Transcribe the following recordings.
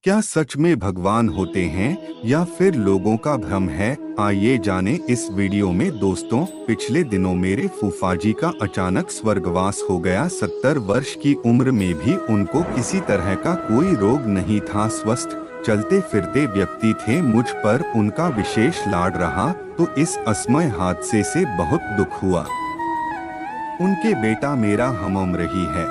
क्या सच में भगवान होते हैं या फिर लोगों का भ्रम है? आइए जाने इस वीडियो में दोस्तों। पिछले दिनों मेरे फूफाजी का अचानक स्वर्गवास हो गया। 70 वर्ष की उम्र में भी उनको किसी तरह का कोई रोग नहीं था। स्वस्थ चलते फिरते व्यक्ति थे। मुझ पर उनका विशेष लाड रहा तो इस असमय हादसे से बहुत दुख हुआ। उनके बेटा मेरा हमउम्र ही है।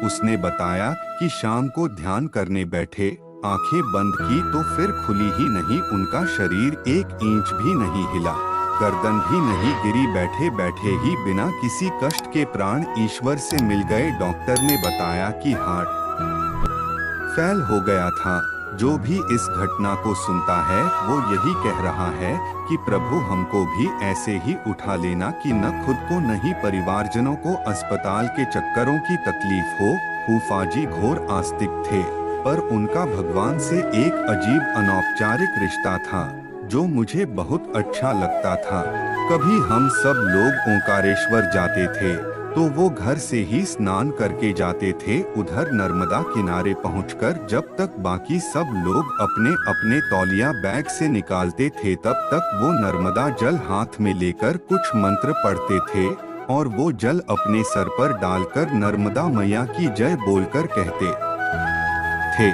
उसने बताया कि शाम को ध्यान करने बैठे, आंखें बंद की तो फिर खुली ही नहीं। उनका शरीर 1 इंच भी नहीं हिला, गर्दन भी नहीं गिरी। बैठे बैठे ही बिना किसी कष्ट के प्राण ईश्वर से मिल गए। डॉक्टर ने बताया कि हार्ट फेल हो गया था। जो भी इस घटना को सुनता है वो यही कह रहा है कि प्रभु हमको भी ऐसे ही उठा लेना कि न खुद को न ही परिवारजनों को अस्पताल के चक्करों की तकलीफ हो। फूफाजी घोर आस्तिक थे, पर उनका भगवान से एक अजीब अनौपचारिक रिश्ता था जो मुझे बहुत अच्छा लगता था। कभी हम सब लोग ओंकारेश्वर जाते थे तो वो घर से ही स्नान करके जाते थे। उधर नर्मदा किनारे पहुंचकर जब तक बाकी सब लोग अपने अपने तौलिया बैग से निकालते थे तब तक वो नर्मदा जल हाथ में लेकर कुछ मंत्र पढ़ते थे और वो जल अपने सर पर डालकर नर्मदा मैया की जय बोलकर कहते थे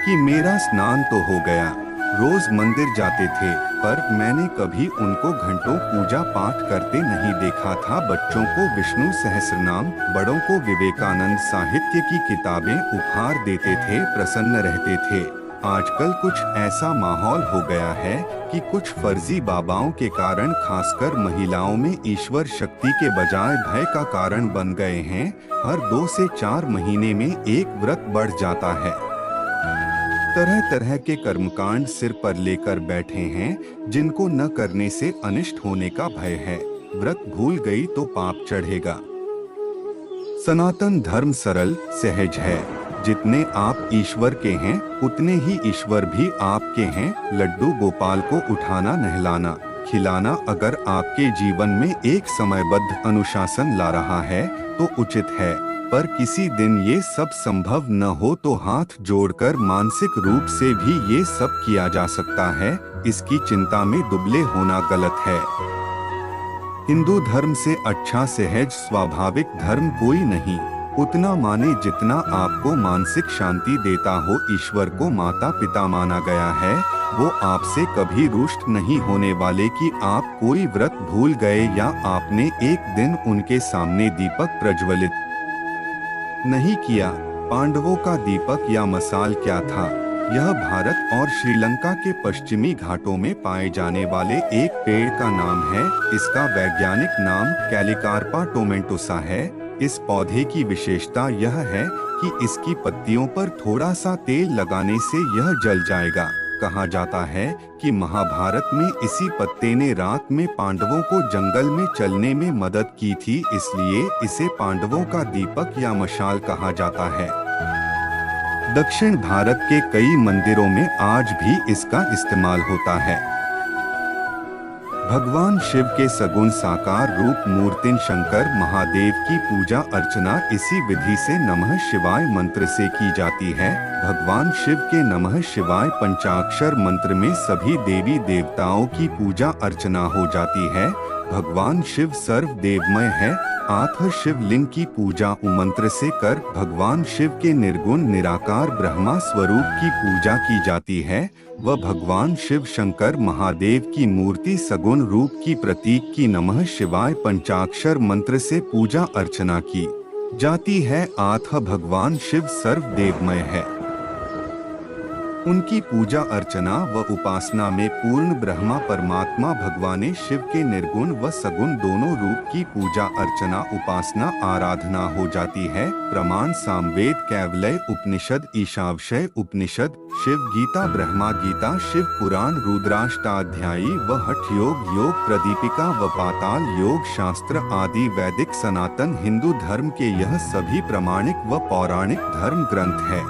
कि मेरा स्नान तो हो गया। रोज मंदिर जाते थे, पर मैंने कभी उनको घंटों पूजा पाठ करते नहीं देखा था। बच्चों को विष्णु सहस्रनाम, बड़ों को विवेकानंद साहित्य की किताबें उपहार देते थे, प्रसन्न रहते थे। आजकल कुछ ऐसा माहौल हो गया है कि कुछ फर्जी बाबाओं के कारण खासकर महिलाओं में ईश्वर शक्ति के बजाय भय का कारण बन गए हैं। हर 2 से 4 महीने में एक व्रत बढ़ जाता है। तरह तरह के कर्मकांड सिर पर लेकर बैठे हैं जिनको न करने से अनिष्ट होने का भय है। व्रत भूल गई तो पाप चढ़ेगा। सनातन धर्म सरल सहज है। जितने आप ईश्वर के हैं उतने ही ईश्वर भी आपके हैं। लड्डू गोपाल को उठाना, नहलाना, खिलाना अगर आपके जीवन में एक समयबद्ध अनुशासन ला रहा है तो उचित है, पर किसी दिन ये सब संभव न हो तो हाथ जोड़कर मानसिक रूप से भी ये सब किया जा सकता है। इसकी चिंता में दुबले होना गलत है। हिंदू धर्म से अच्छा सहज स्वाभाविक धर्म कोई नहीं। उतना माने जितना आपको मानसिक शांति देता हो। ईश्वर को माता पिता माना गया है। वो आपसे कभी रुष्ट नहीं होने वाले कि आप कोई व्रत भूल गए या आपने एक दिन उनके सामने दीपक प्रज्वलित नहीं किया। पांडवों का दीपक या मसाल क्या था? यह भारत और श्रीलंका के पश्चिमी घाटों में पाए जाने वाले एक पेड़ का नाम है। इसका वैज्ञानिक नाम कैलिकार्पा टोमेंटोसा है। इस पौधे की विशेषता यह है कि इसकी पत्तियों पर थोड़ा सा तेल लगाने से यह जल जाएगा। कहा जाता है कि महाभारत में इसी पत्ते ने रात में पांडवों को जंगल में चलने में मदद की थी, इसलिए इसे पांडवों का दीपक या मशाल कहा जाता है। दक्षिण भारत के कई मंदिरों में आज भी इसका इस्तेमाल होता है। भगवान शिव के सगुण साकार रूप मूर्तिन शंकर महादेव की पूजा अर्चना इसी विधि से नमः शिवाय मंत्र से की जाती है। भगवान शिव के नमः शिवाय पंचाक्षर मंत्र में सभी देवी देवताओं की पूजा अर्चना हो जाती है। भगवान शिव सर्व देवमय है। आठ शिवलिंग की पूजा मंत्र से कर भगवान शिव के निर्गुण निराकार ब्रह्मा स्वरूप की पूजा की जाती है। वह भगवान शिव शंकर महादेव की मूर्ति सगुण रूप की प्रतीक की नमः शिवाय पंचाक्षर मंत्र से पूजा अर्चना की जाती है। आठ भगवान शिव सर्व देवमय है। उनकी पूजा अर्चना व उपासना में पूर्ण ब्रह्मा परमात्मा भगवान शिव के निर्गुण व सगुण दोनों रूप की पूजा अर्चना उपासना आराधना हो जाती है। प्रमाण सामवेद, कैवलय उपनिषद, ईशावास्य उपनिषद, शिव गीता, ब्रह्मा गीता, शिव पुराण, रुद्राष्टाध्यायी व हठ योग, योग प्रदीपिका व पाताल योग शास्त्र आदि वैदिक सनातन हिंदू धर्म के यह सभी प्रामाणिक व पौराणिक धर्म ग्रंथ है।